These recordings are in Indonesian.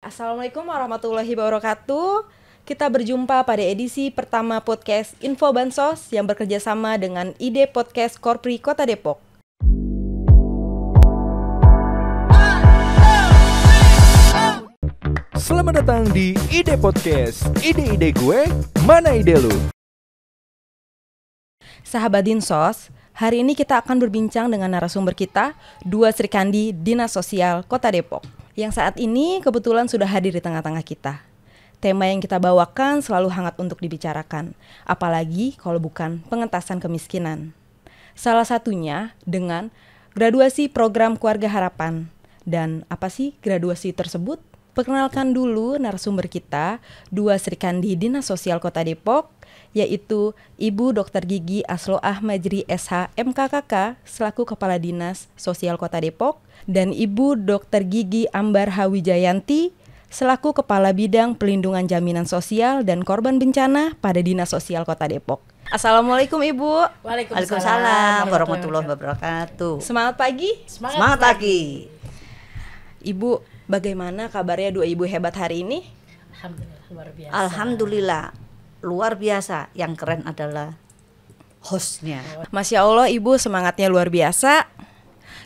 Assalamualaikum warahmatullahi wabarakatuh. Kita berjumpa pada edisi pertama podcast Info Bansos yang bekerja sama dengan ID Podcast Korpri Kota Depok. Selamat datang di ID Podcast. Ide-ide gue, mana ide lu? Sahabat Dinsos, hari ini kita akan berbincang dengan narasumber kita, Dua Sri Kandi Dinas Sosial Kota Depok, yang saat ini kebetulan sudah hadir di tengah-tengah kita. Tema yang kita bawakan selalu hangat untuk dibicarakan, apalagi kalau bukan pengentasan kemiskinan. Salah satunya dengan graduasi program Keluarga Harapan. Dan apa sih graduasi tersebut? Perkenalkan dulu narasumber kita, Dua Sri Kandi Dinas Sosial Kota Depok, yaitu Ibu Dr. Gigi Asloah Majri SH MKKK selaku Kepala Dinas Sosial Kota Depok, dan Ibu Dr. Gigi Ambar Hawijayanti selaku Kepala Bidang Pelindungan Jaminan Sosial dan Korban Bencana pada Dinas Sosial Kota Depok. Assalamualaikum Ibu. Waalaikumsalam warahmatullahi wabarakatuh. Semangat pagi. Semangat pagi. Ibu, bagaimana kabarnya dua ibu hebat hari ini? Alhamdulillah luar biasa. Alhamdulillah luar biasa. Yang keren adalah hostnya. Masya Allah, Ibu semangatnya luar biasa.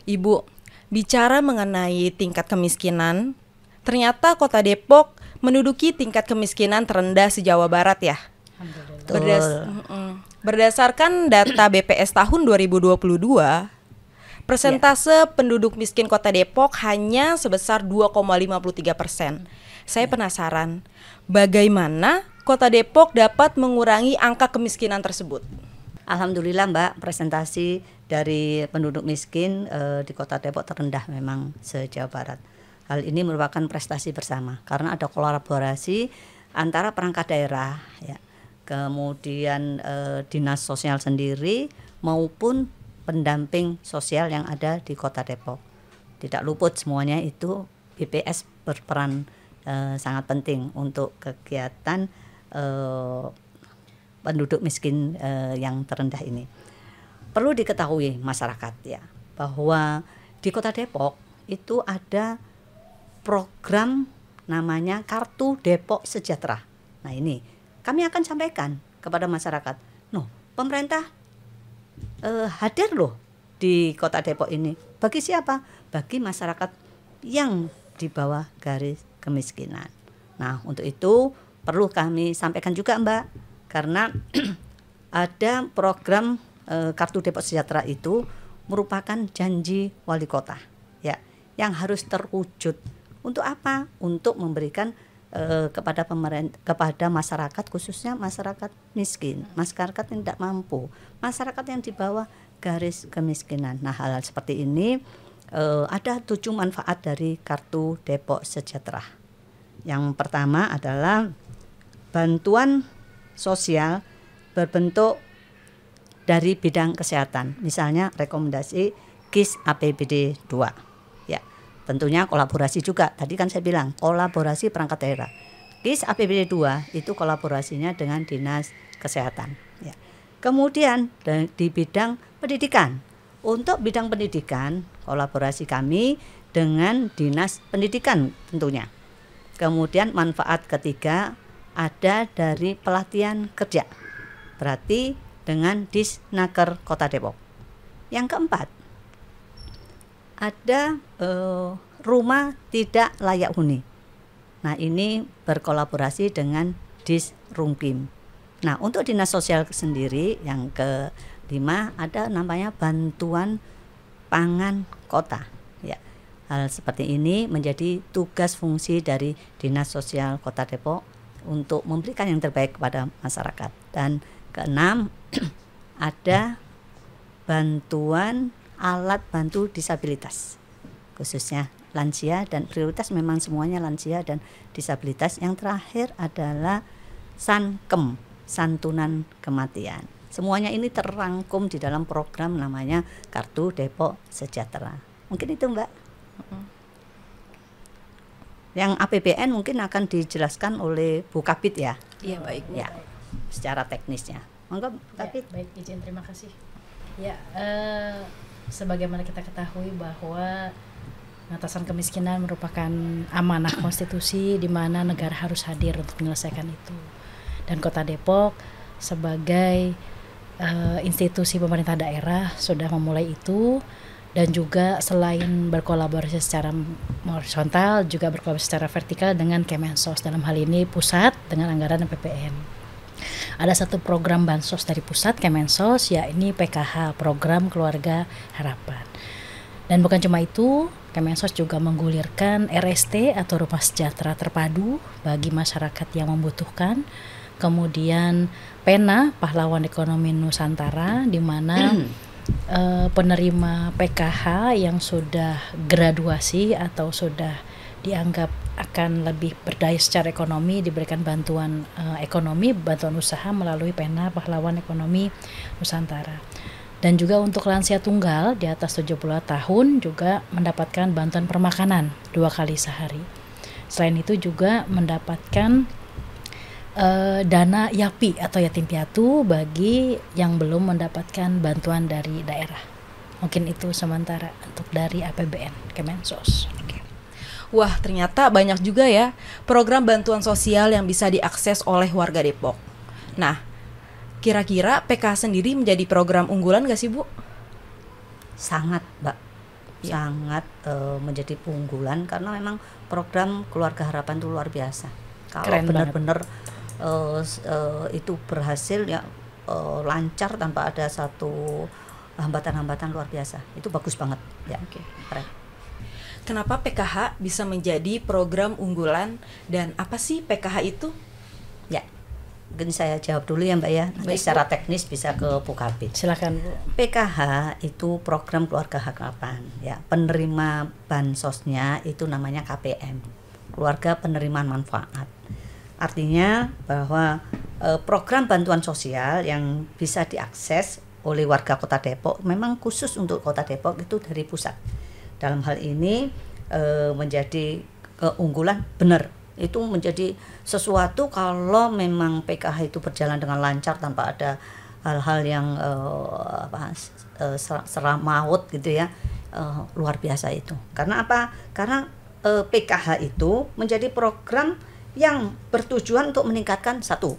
Ibu, bicara mengenai tingkat kemiskinan, ternyata Kota Depok menduduki tingkat kemiskinan terendah se-Jawa Barat ya. Alhamdulillah. Berdasarkan data BPS tahun 2022, persentase penduduk miskin Kota Depok hanya sebesar 2,53%. Saya penasaran, bagaimana Kota Depok dapat mengurangi angka kemiskinan tersebut? Alhamdulillah Mbak, presentasi dari penduduk miskin di Kota Depok terendah memang se-Jawa Barat. Hal ini merupakan prestasi bersama karena ada kolaborasi antara perangkat daerah, ya, kemudian dinas sosial sendiri maupun pendamping sosial yang ada di Kota Depok. Tidak luput semuanya itu BPS berperan sangat penting untuk kegiatan penduduk miskin yang terendah ini. Perlu diketahui masyarakat ya bahwa di Kota Depok itu ada program namanya Kartu Depok Sejahtera. Nah ini kami akan sampaikan kepada masyarakat. Pemerintah hadir loh di Kota Depok ini. Bagi siapa? Bagi masyarakat yang di bawah garis kemiskinan. Nah untuk itu perlu kami sampaikan juga Mbak, karena ada program Kartu Depok Sejahtera itu merupakan janji wali kota ya, yang harus terwujud. Untuk apa? Untuk memberikan kepada pemerintah, kepada masyarakat, khususnya masyarakat miskin, masyarakat yang tidak mampu, masyarakat yang di bawah garis kemiskinan. Nah hal-hal seperti ini ada 7 manfaat dari Kartu Depok Sejahtera. Yang pertama adalah bantuan sosial berbentuk dari bidang kesehatan, misalnya rekomendasi KIS APBD 2. Tentunya kolaborasi juga, tadi kan saya bilang kolaborasi perangkat daerah. KIS APBD 2 itu kolaborasinya dengan Dinas Kesehatan ya. Kemudian di bidang pendidikan, untuk bidang pendidikan kolaborasi kami dengan Dinas Pendidikan tentunya. Kemudian manfaat ketiga ada dari pelatihan kerja, berarti dengan Disnaker Kota Depok. Yang keempat ada rumah tidak layak huni. Nah ini berkolaborasi dengan Disrungkim. Nah untuk dinas sosial sendiri yang kelima ada namanya bantuan pangan kota. Ya, hal seperti ini menjadi tugas fungsi dari Dinas Sosial Kota Depok untuk memberikan yang terbaik kepada masyarakat. Dan keenam ada bantuan alat bantu disabilitas, khususnya lansia, dan prioritas memang semuanya lansia dan disabilitas. Yang terakhir adalah Sankem, santunan kematian. Semuanya ini terangkum di dalam program namanya Kartu Depok Sejahtera. Mungkin itu Mbak. Yang APBN mungkin akan dijelaskan oleh Bu Kabid ya. Iya baik. Ya, secara teknisnya. Monggo Kabid. Ya, baik, izin terima kasih. Ya, sebagaimana kita ketahui bahwa Pengentasan kemiskinan merupakan amanah konstitusi di mana negara harus hadir untuk menyelesaikan itu. Dan Kota Depok sebagai institusi pemerintah daerah sudah memulai itu, dan juga selain berkolaborasi secara horizontal juga berkolaborasi secara vertikal dengan Kemensos, dalam hal ini pusat dengan anggaran APBN. Ada satu program bansos dari pusat Kemensos, yakni PKH, Program Keluarga Harapan. Dan bukan cuma itu, Kemensos juga menggulirkan RST atau Rumah Sejahtera Terpadu bagi masyarakat yang membutuhkan. Kemudian Pena, Pahlawan Ekonomi Nusantara, di mana penerima PKH yang sudah graduasi atau sudah dianggap akan lebih berdaya secara ekonomi diberikan bantuan ekonomi, bantuan usaha melalui Pena Pahlawan Ekonomi Nusantara. Dan juga untuk lansia tunggal di atas 70 tahun juga mendapatkan bantuan permakanan 2 kali sehari. Selain itu juga mendapatkan dana YAPI atau yatim piatu bagi yang belum mendapatkan bantuan dari daerah. Mungkin itu sementara untuk dari APBN Kemensos. Wah, ternyata banyak juga ya program bantuan sosial yang bisa diakses oleh warga Depok. Nah, kira-kira PKH sendiri menjadi program unggulan gak sih, Bu? Sangat, Mbak. Sangat menjadi unggulan karena memang program Keluarga Harapan itu luar biasa. Kalau benar-benar itu berhasil ya, lancar tanpa ada satu hambatan-hambatan luar biasa. Itu bagus banget ya. Keren. Kenapa PKH bisa menjadi program unggulan dan apa sih PKH itu? Ya, mungkin saya jawab dulu ya Mbak ya. Nanti secara teknis bisa ke Bu Kabit. Silakan Bu. PKH itu program Keluarga Harapan ya. Penerima bansosnya itu namanya KPM, Keluarga Penerimaan Manfaat. Artinya bahwa program bantuan sosial yang bisa diakses oleh warga Kota Depok memang khusus untuk Kota Depok itu dari pusat. Dalam hal ini menjadi keunggulan, benar. Itu menjadi sesuatu kalau memang PKH itu berjalan dengan lancar tanpa ada hal-hal yang seram maut gitu ya. Luar biasa itu. Karena apa? Karena PKH itu menjadi program yang bertujuan untuk meningkatkan satu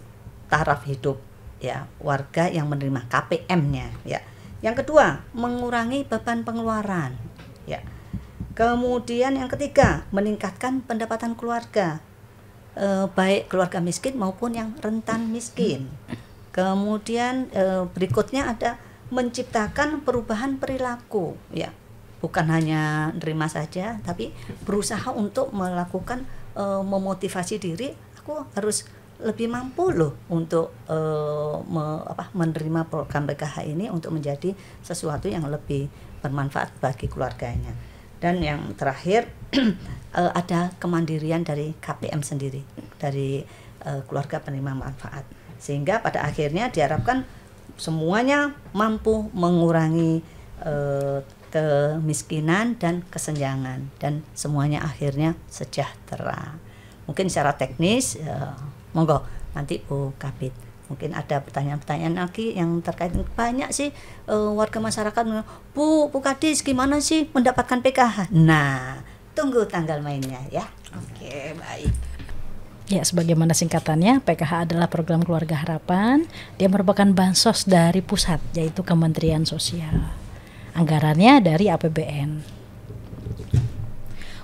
taraf hidup ya warga yang menerima KPM-nya ya. Yang kedua, mengurangi beban pengeluaran ya. Kemudian yang ketiga, meningkatkan pendapatan keluarga baik keluarga miskin maupun yang rentan miskin. Kemudian berikutnya ada menciptakan perubahan perilaku ya. Bukan hanya nerima saja tapi berusaha untuk melakukan memotivasi diri, aku harus lebih mampu loh untuk menerima program PKH ini untuk menjadi sesuatu yang lebih bermanfaat bagi keluarganya. Dan yang terakhir ada kemandirian dari KPM sendiri, dari keluarga penerima manfaat, sehingga pada akhirnya diharapkan semuanya mampu mengurangi kemiskinan dan kesenjangan dan semuanya akhirnya sejahtera. Mungkin secara teknis monggo nanti Bu Kabit mungkin ada pertanyaan-pertanyaan lagi yang terkait. Banyak sih warga masyarakat Bu Kadis gimana sih mendapatkan PKH. Nah, tunggu tanggal mainnya ya. Oke, baik. Ya, sebagaimana singkatannya, PKH adalah program Keluarga Harapan. Dia merupakan bansos dari pusat, yaitu Kementerian Sosial. Anggarannya dari APBN.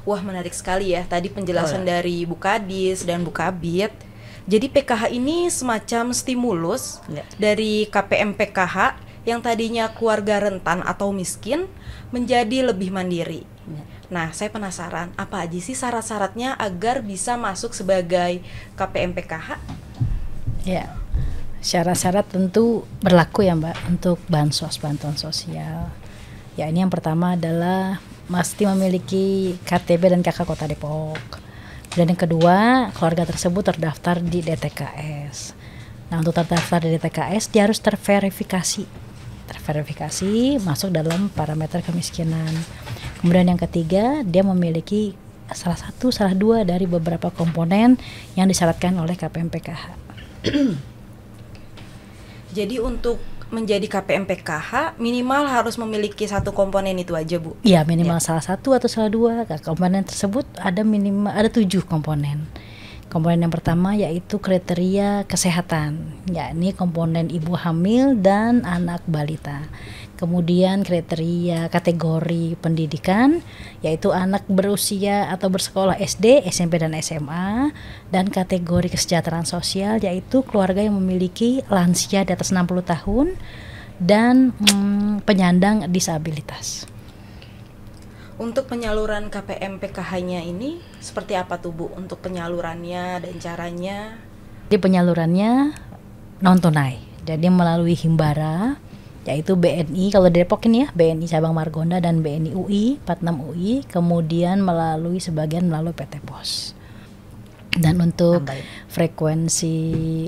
Wah, menarik sekali ya tadi penjelasan dari Bu Kadis dan Bu Kabit. Jadi PKH ini semacam stimulus dari KPM PKH yang tadinya keluarga rentan atau miskin menjadi lebih mandiri. Nah, saya penasaran apa aja sih syarat-syaratnya agar bisa masuk sebagai KPM PKH? Ya, syarat-syarat tentu berlaku ya Mbak untuk bansos, bantuan sosial. Ya, ini yang pertama adalah mesti memiliki KTP dan KK Kota Depok. Dan yang kedua, keluarga tersebut terdaftar di DTKS. Nah, untuk terdaftar di DTKS, dia harus terverifikasi masuk dalam parameter kemiskinan. Kemudian yang ketiga, dia memiliki salah dua dari beberapa komponen yang disyaratkan oleh KPM PKH. Jadi untuk menjadi KPM PKH minimal harus memiliki satu komponen itu aja, Bu? Iya, minimal salah satu atau salah dua. Komponen tersebut ada minimal ada 7 komponen. Komponen yang pertama yaitu kriteria kesehatan, yakni komponen ibu hamil dan anak balita. Kemudian kriteria kategori pendidikan, yaitu anak berusia atau bersekolah SD, SMP, dan SMA. Dan kategori kesejahteraan sosial, yaitu keluarga yang memiliki lansia di atas 60 tahun dan penyandang disabilitas. Untuk penyaluran KPM PKH-nya ini seperti apa tuh, Bu? Untuk penyalurannya dan caranya? Jadi penyalurannya non tunai, jadi melalui Himbara, yaitu BNI kalau di Depok ini ya, BNI cabang Margonda dan BNI UI 46 UI, kemudian sebagian melalui PT Pos. Dan untuk frekuensi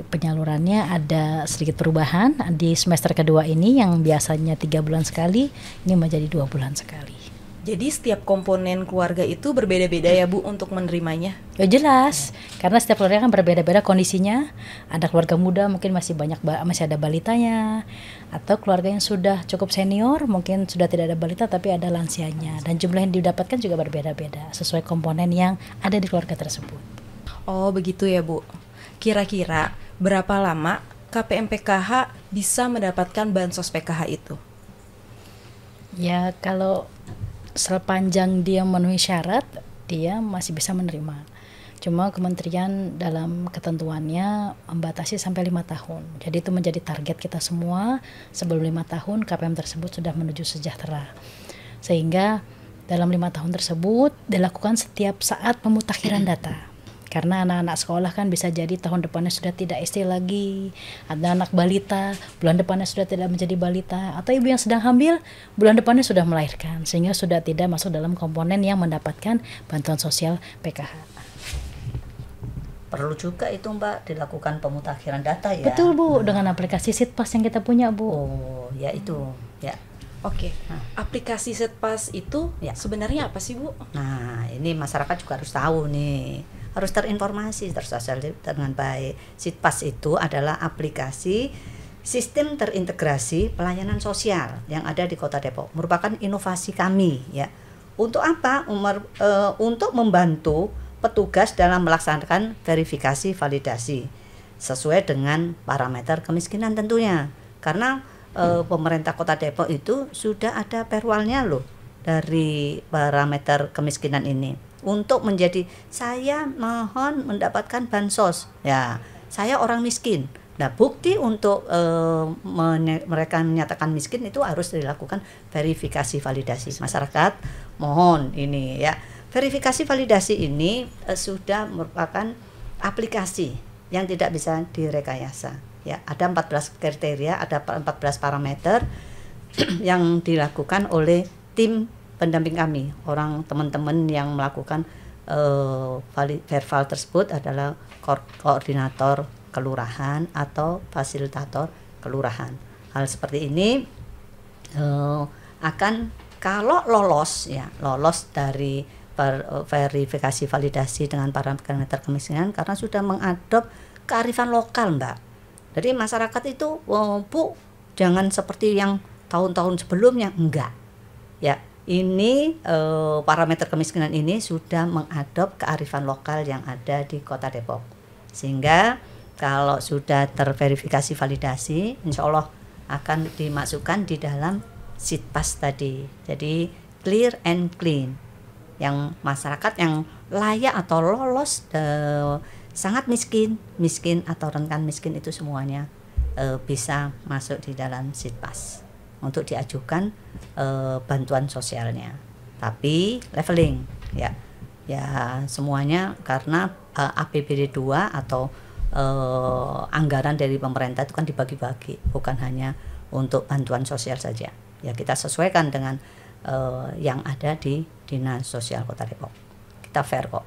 penyalurannya ada sedikit perubahan di semester kedua ini, yang biasanya 3 bulan sekali ini menjadi 2 bulan sekali. Jadi setiap komponen keluarga itu berbeda-beda ya, Bu, untuk menerimanya? Ya jelas, karena setiap keluarga kan berbeda-beda kondisinya. Ada keluarga muda mungkin masih ada balitanya, atau keluarga yang sudah cukup senior mungkin sudah tidak ada balita tapi ada lansianya. Dan jumlah yang didapatkan juga berbeda-beda sesuai komponen yang ada di keluarga tersebut. Oh begitu ya, Bu. Kira-kira berapa lama KPM PKH bisa mendapatkan bansos PKH itu? Ya kalau sepanjang dia memenuhi syarat, dia masih bisa menerima. Cuma kementerian dalam ketentuannya membatasi sampai 5 tahun. Jadi itu menjadi target kita semua, sebelum 5 tahun KPM tersebut sudah menuju sejahtera. Sehingga dalam 5 tahun tersebut dilakukan setiap saat pemutakhiran data. Karena anak-anak sekolah kan bisa jadi tahun depannya sudah tidak SD lagi, ada anak balita bulan depannya sudah tidak menjadi balita, atau ibu yang sedang hamil bulan depannya sudah melahirkan, sehingga sudah tidak masuk dalam komponen yang mendapatkan bantuan sosial PKH. Perlu juga itu Mbak dilakukan pemutakhiran data ya. Betul Bu, dengan aplikasi Sitpas yang kita punya Bu. Oh ya itu ya. Oke, aplikasi Sitpas itu sebenarnya apa sih, Bu? Nah ini masyarakat juga harus tahu nih, harus terinformasi, tersosialisasi dengan baik. Sitpas itu adalah aplikasi sistem terintegrasi pelayanan sosial yang ada di Kota Depok. Merupakan inovasi kami ya. Untuk apa? Untuk membantu petugas dalam melaksanakan verifikasi validasi sesuai dengan parameter kemiskinan tentunya. Karena pemerintah Kota Depok itu sudah ada perwalnya loh dari parameter kemiskinan ini. Untuk menjadi saya mohon mendapatkan bansos ya, saya orang miskin. Nah bukti untuk mereka menyatakan miskin itu harus dilakukan verifikasi validasi. Masyarakat mohon ini ya, verifikasi validasi ini sudah merupakan aplikasi yang tidak bisa direkayasa ya. Ada 14 kriteria, ada 14 parameter yang dilakukan oleh tim pendamping kami. Orang teman-teman yang melakukan verval tersebut adalah koordinator kelurahan atau fasilitator kelurahan. Hal seperti ini akan kalau lolos dari verifikasi validasi dengan parameter kemiskinan, karena sudah mengadop kearifan lokal Mbak. Jadi masyarakat itu Bu jangan seperti yang tahun-tahun sebelumnya, enggak ya. Ini parameter kemiskinan ini sudah mengadop kearifan lokal yang ada di Kota Depok, sehingga kalau sudah terverifikasi validasi, insya Allah akan dimasukkan di dalam Sitpas tadi. Jadi clear and clean, yang masyarakat yang layak atau lolos sangat miskin atau rentan miskin itu semuanya bisa masuk di dalam Sitpas untuk diajukan bantuan sosialnya. Tapi leveling ya semuanya, karena APBD 2 atau anggaran dari pemerintah itu kan dibagi-bagi, bukan hanya untuk bantuan sosial saja ya. Kita sesuaikan dengan yang ada di Dinas Sosial Kota Depok. Kita fair kok.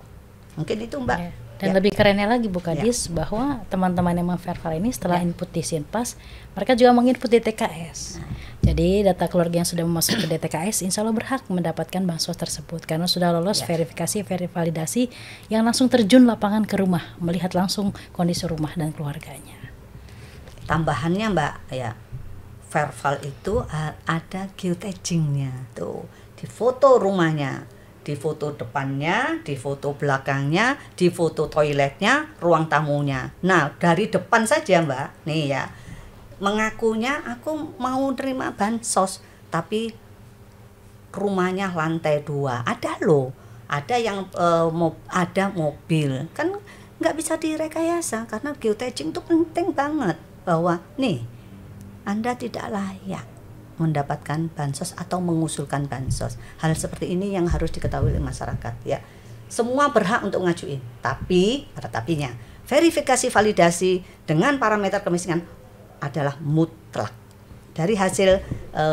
Mungkin itu Mbak ya. Dan lebih kerennya lagi Bu Kadis, bahwa teman-teman yang memverify ini setelah input di Sitpas, mereka juga menginput di TKS. Jadi data keluarga yang sudah masuk ke DTKS insya Allah berhak mendapatkan bansos tersebut, karena sudah lolos verifikasi validasi yang langsung terjun lapangan ke rumah, melihat langsung kondisi rumah dan keluarganya. Tambahannya Mbak ya, Verval itu ada geotaggingnya tuh, di foto rumahnya, di foto depannya, di foto belakangnya, di foto toiletnya, ruang tamunya. Nah dari depan saja Mbak, nih ya, mengakunya aku mau terima bansos, tapi rumahnya lantai 2, ada loh, ada yang ada mobil, kan nggak bisa direkayasa karena geotagging itu penting banget bahwa nih Anda tidak layak mendapatkan bansos atau mengusulkan bansos. Hal seperti ini yang harus diketahui oleh masyarakat ya. Semua berhak untuk ngajuin, tapi ada tapinya. Verifikasi validasi dengan parameter kemiskinan adalah mutlak. Dari hasil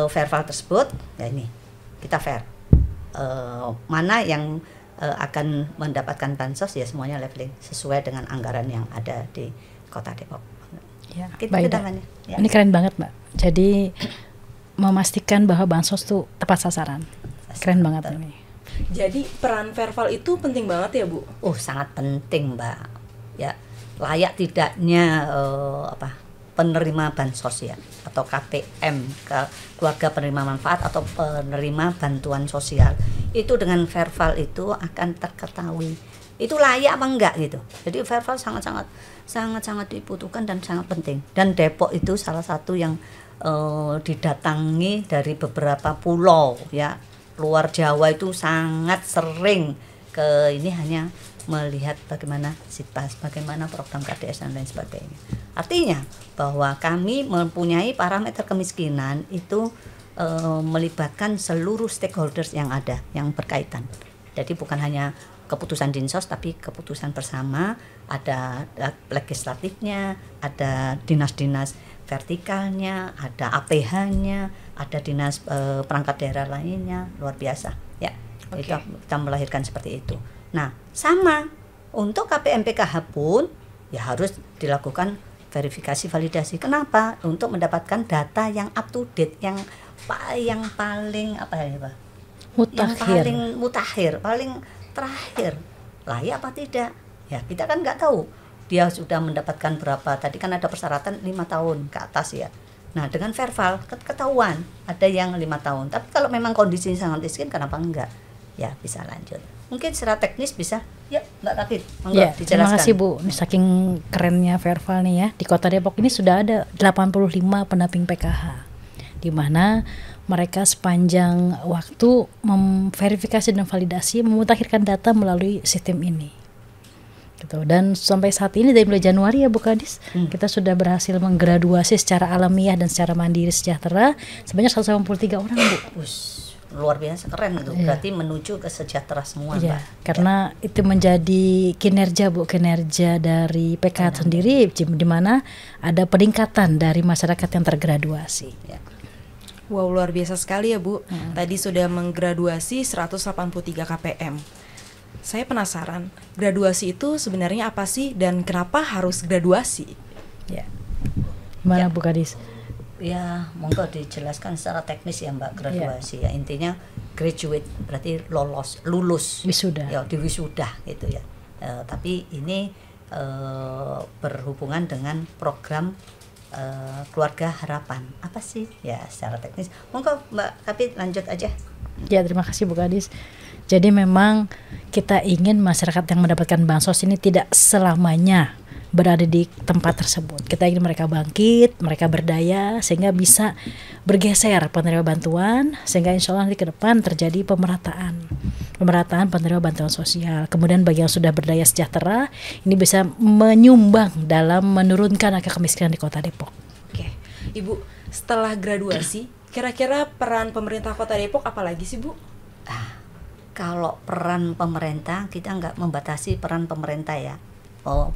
Verval tersebut, ya ini kita fair. Mana yang akan mendapatkan bansos ya semuanya leveling sesuai dengan anggaran yang ada di Kota Depok. Ya, Gitu baik, namanya. Ya. Ini keren banget Mbak. Jadi memastikan bahwa bansos tuh tepat sasaran. Keren banget ini. Jadi peran Verval itu penting banget ya Bu? Oh sangat penting Mbak. Ya layak tidaknya penerima bansos ya atau KPM, keluarga penerima manfaat atau penerima bantuan sosial itu dengan Verval itu akan terketahui itu layak apa enggak gitu. Jadi Verval sangat dibutuhkan dan sangat penting. Dan Depok itu salah satu yang didatangi dari beberapa pulau ya. Luar Jawa itu sangat sering ke ini hanya melihat bagaimana SITPAS, bagaimana program KDS dan lain sebagainya. Artinya bahwa kami mempunyai parameter kemiskinan itu melibatkan seluruh stakeholders yang ada yang berkaitan. Jadi bukan hanya keputusan Dinsos tapi keputusan bersama, ada legislatifnya, ada dinas-dinas vertikalnya, ada APH-nya, ada dinas perangkat daerah lainnya, luar biasa ya. Okay. Itu kita melahirkan seperti itu. Nah, sama untuk KPM PKH pun ya harus dilakukan verifikasi validasi. Kenapa? Untuk mendapatkan data yang up to date, yang paling apa ya Pak? Yang paling mutakhir, paling terakhir, layak apa tidak? Ya kita kan nggak tahu dia sudah mendapatkan berapa. Tadi kan ada persyaratan 5 tahun ke atas ya. Nah dengan Verval ketahuan ada yang 5 tahun. Tapi kalau memang kondisinya sangat miskin, kenapa enggak? Ya bisa lanjut. Mungkin secara teknis bisa. Ya Mbak Kapit, ya, dijelaskan. Terima kasih Bu. Saking kerennya Verval nih ya. Di Kota Depok ini sudah ada 85 pendamping PKH, di mana mereka sepanjang waktu memverifikasi dan validasi, memutakhirkan data melalui sistem ini. Gitu. Dan sampai saat ini dari mulai Januari ya Bu Kadis, kita sudah berhasil menggraduasi secara alamiah dan secara mandiri sejahtera sebanyak 183 orang Bu. Luar biasa keren itu. Berarti menuju ke sejahtera semua Mbak. Karena itu menjadi kinerja Bu, kinerja dari PKH sendiri di mana ada peningkatan dari masyarakat yang tergraduasi. Ya. Wow, luar biasa sekali ya Bu. Tadi sudah menggraduasi 183 KPM. Saya penasaran, graduasi itu sebenarnya apa sih dan kenapa harus graduasi? Ya. Gimana Bu Kadis? Ya, monggo dijelaskan secara teknis ya Mbak, graduasi ya. Intinya graduate berarti lulus. Wisuda. Ya, diwisuda gitu ya. Tapi ini berhubungan dengan program Keluarga Harapan. Apa sih? Ya, secara teknis. Monggo Mbak Kapit lanjut aja. Ya, terima kasih Bu Kadis. Jadi memang kita ingin masyarakat yang mendapatkan bansos ini tidak selamanya berada di tempat tersebut. Kita ingin mereka bangkit, mereka berdaya sehingga bisa bergeser penerima bantuan, sehingga insya Allah nanti ke depan terjadi pemerataan penerima bantuan sosial. Kemudian bagi yang sudah berdaya sejahtera, ini bisa menyumbang dalam menurunkan angka kemiskinan di Kota Depok. Oke, Ibu, setelah graduasi, kira-kira peran pemerintah Kota Depok apa lagi sih Bu? Kalau peran pemerintah, kita nggak membatasi peran pemerintah ya,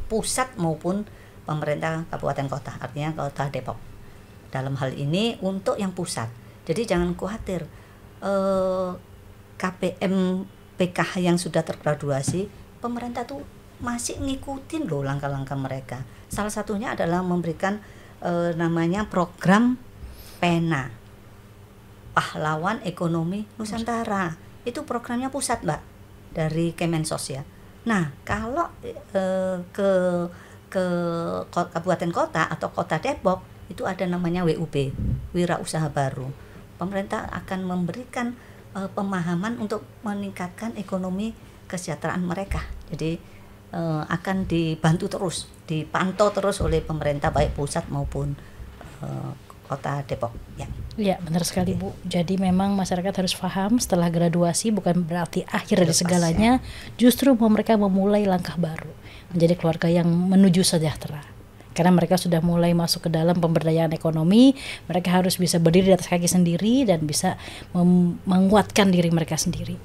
pusat maupun pemerintah kabupaten kota, artinya Kota Depok. Dalam hal ini untuk yang pusat, jadi jangan khawatir. KPM PKH yang sudah tergraduasi, pemerintah tuh masih ngikutin loh langkah-langkah mereka. Salah satunya adalah memberikan namanya program PENA, Pahlawan Ekonomi Nusantara. Itu programnya pusat Mbak, dari Kemensos ya. Nah kalau ke kabupaten kota atau Kota Depok itu ada namanya WUB, Wira Usaha Baru. Pemerintah akan memberikan pemahaman untuk meningkatkan ekonomi kesejahteraan mereka. Jadi akan dibantu terus, dipantau terus oleh pemerintah baik pusat maupun Kota Depok. Ya. Ya, benar sekali Bu. Jadi memang masyarakat harus paham setelah graduasi bukan berarti akhir dari segalanya, justru mereka memulai langkah baru menjadi keluarga yang menuju sejahtera. Karena mereka sudah mulai masuk ke dalam pemberdayaan ekonomi, mereka harus bisa berdiri di atas kaki sendiri dan bisa menguatkan diri mereka sendiri.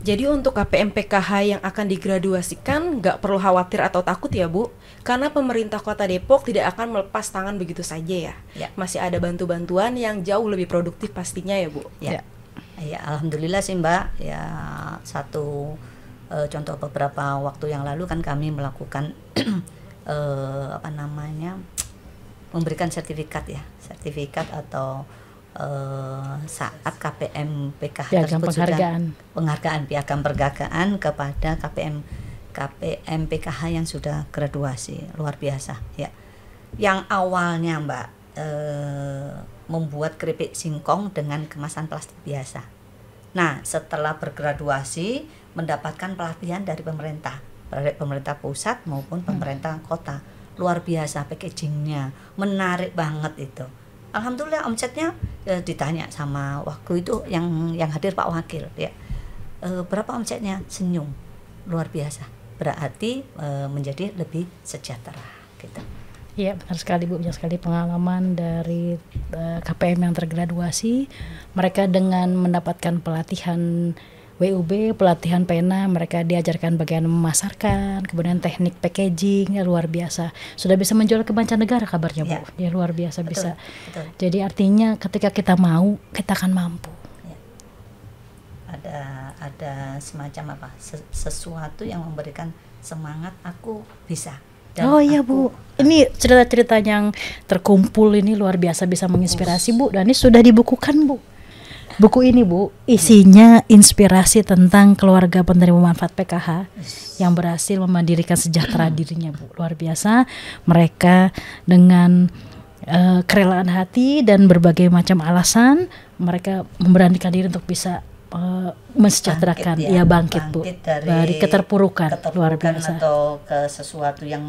Jadi untuk KPM PKH yang akan digraduasikan nggak perlu khawatir atau takut ya Bu, karena pemerintah Kota Depok tidak akan melepas tangan begitu saja ya. Masih ada bantuan yang jauh lebih produktif pastinya ya Bu. Ya, alhamdulillah sih Mbak. Ya, satu contoh beberapa waktu yang lalu kan kami melakukan memberikan sertifikat atau saat KPM PKH tersebut penghargaan piagam penghargaan kepada KPM PKH yang sudah graduasi, luar biasa ya. Yang awalnya Mbak membuat keripik singkong dengan kemasan plastik biasa. Nah, setelah bergraduasi mendapatkan pelatihan dari pemerintah pusat maupun pemerintah kota, luar biasa packagingnya, menarik banget itu. Alhamdulillah omsetnya ditanya sama waktu itu yang hadir Pak Wakil ya, berapa omsetnya? Senyum, luar biasa, berarti menjadi lebih sejahtera gitu. Iya benar sekali Bu, banyak sekali pengalaman dari KPM yang tergraduasi. Mereka dengan mendapatkan pelatihan WUB, pelatihan pena, mereka diajarkan bagaimana memasarkan, kemudian teknik packaging, ya luar biasa. Sudah bisa menjual ke mancanegara kabarnya Bu, ya luar biasa. Betul, bisa. Betul. Jadi artinya ketika kita mau, kita akan mampu. Ya. Ada semacam sesuatu yang memberikan semangat, aku bisa. Dan iya Bu, ini cerita-cerita yang terkumpul ini luar biasa bisa menginspirasi Bu, dan ini sudah dibukukan Bu. Buku ini Bu, isinya inspirasi tentang keluarga penerima manfaat PKH yang berhasil memandirikan sejahtera dirinya Bu. Luar biasa, mereka dengan kerelaan hati dan berbagai macam alasan, mereka memberanikan diri untuk bisa mensejahterakan, bangkit Bu, dari keterpurukan luar biasa. Atau ke sesuatu yang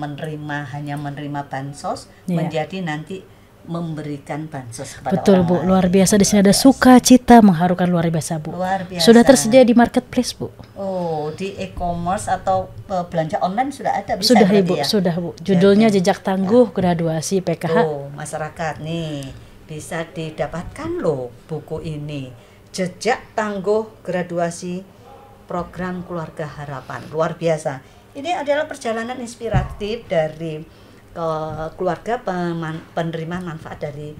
hanya menerima bansos, menjadi nanti memberikan bansos kepada betul orang Bu, lain. luar biasa. Di sini ada sukacita mengharukan, luar biasa Bu. Luar biasa. Sudah tersedia di marketplace Bu. Oh, di e-commerce atau belanja online sudah ada, bisa sudah Ibu, ya? Sudah Bu. Judulnya Jejak Tangguh Graduasi PKH. Oh, masyarakat nih bisa didapatkan loh buku ini. Jejak Tangguh Graduasi Program Keluarga Harapan. Luar biasa. Ini adalah perjalanan inspiratif dari keluarga penerima manfaat dari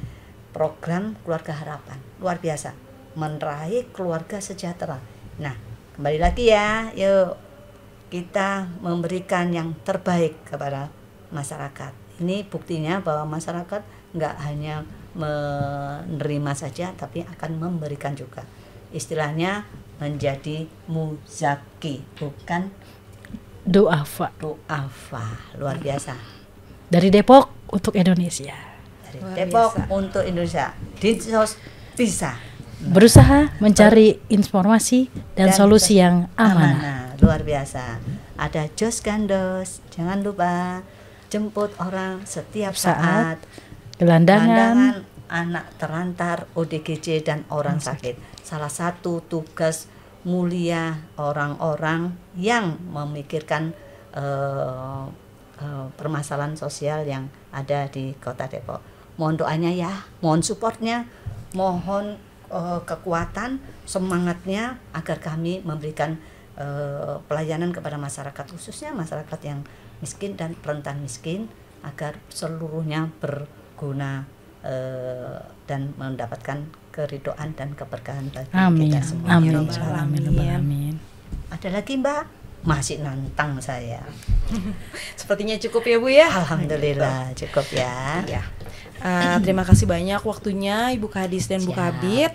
program Keluarga Harapan. Luar biasa, meraih keluarga sejahtera. Nah, kembali lagi ya, yuk kita memberikan yang terbaik kepada masyarakat. Ini buktinya bahwa masyarakat nggak hanya menerima saja, tapi akan memberikan juga. Istilahnya menjadi muzaki, bukan duafa. Luar biasa. Dari Depok untuk Indonesia. Dari Depok untuk Indonesia. Dinsos bisa berusaha mencari informasi dan solusi yang amanah. Luar biasa. Ada Jos Gandos, jangan lupa jemput orang setiap saat. Gelandangan, anak terantar, ODGJ dan orang sakit. Salah satu tugas mulia orang-orang yang memikirkan permasalahan sosial yang ada di Kota Depok. Mohon doanya ya, mohon supportnya, mohon kekuatan, semangatnya agar kami memberikan pelayanan kepada masyarakat, khususnya masyarakat yang miskin dan rentan miskin, agar seluruhnya berguna dan mendapatkan keridhaan dan keberkahan bagi kita semua. Amin. Ada lagi Mbak? Masih nantang saya. Sepertinya cukup ya Bu ya. Alhamdulillah cukup ya. Terima kasih banyak waktunya Ibu Kadis dan Bu Kabid.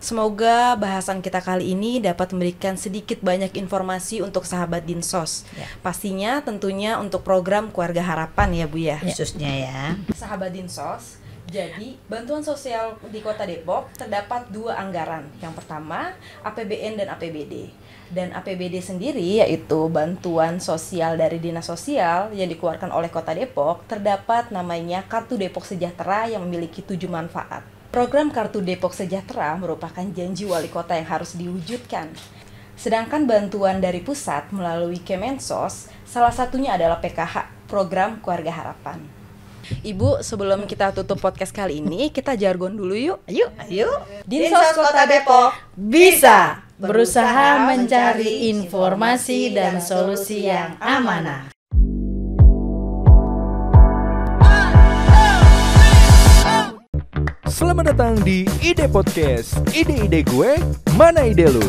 Semoga bahasan kita kali ini dapat memberikan sedikit banyak informasi untuk sahabat Dinsos. Ya. Pastinya tentunya untuk program Keluarga Harapan ya Bu ya. Khususnya ya. Sahabat Dinsos, jadi bantuan sosial di Kota Depok terdapat 2 anggaran. Yang pertama APBN dan APBD. Dan APBD sendiri yaitu bantuan sosial dari Dinas Sosial yang dikeluarkan oleh Kota Depok, terdapat namanya Kartu Depok Sejahtera yang memiliki 7 manfaat. Program Kartu Depok Sejahtera merupakan janji wali kota yang harus diwujudkan. Sedangkan bantuan dari pusat melalui Kemensos, salah satunya adalah PKH, Program Keluarga Harapan. Ibu, sebelum kita tutup podcast kali ini, kita jargon dulu yuk. Ayo. Dinsos Kota Depok bisa berusaha mencari informasi dan solusi yang amanah. Selamat datang di Ide Podcast. Ide-ide gue, mana ide lu?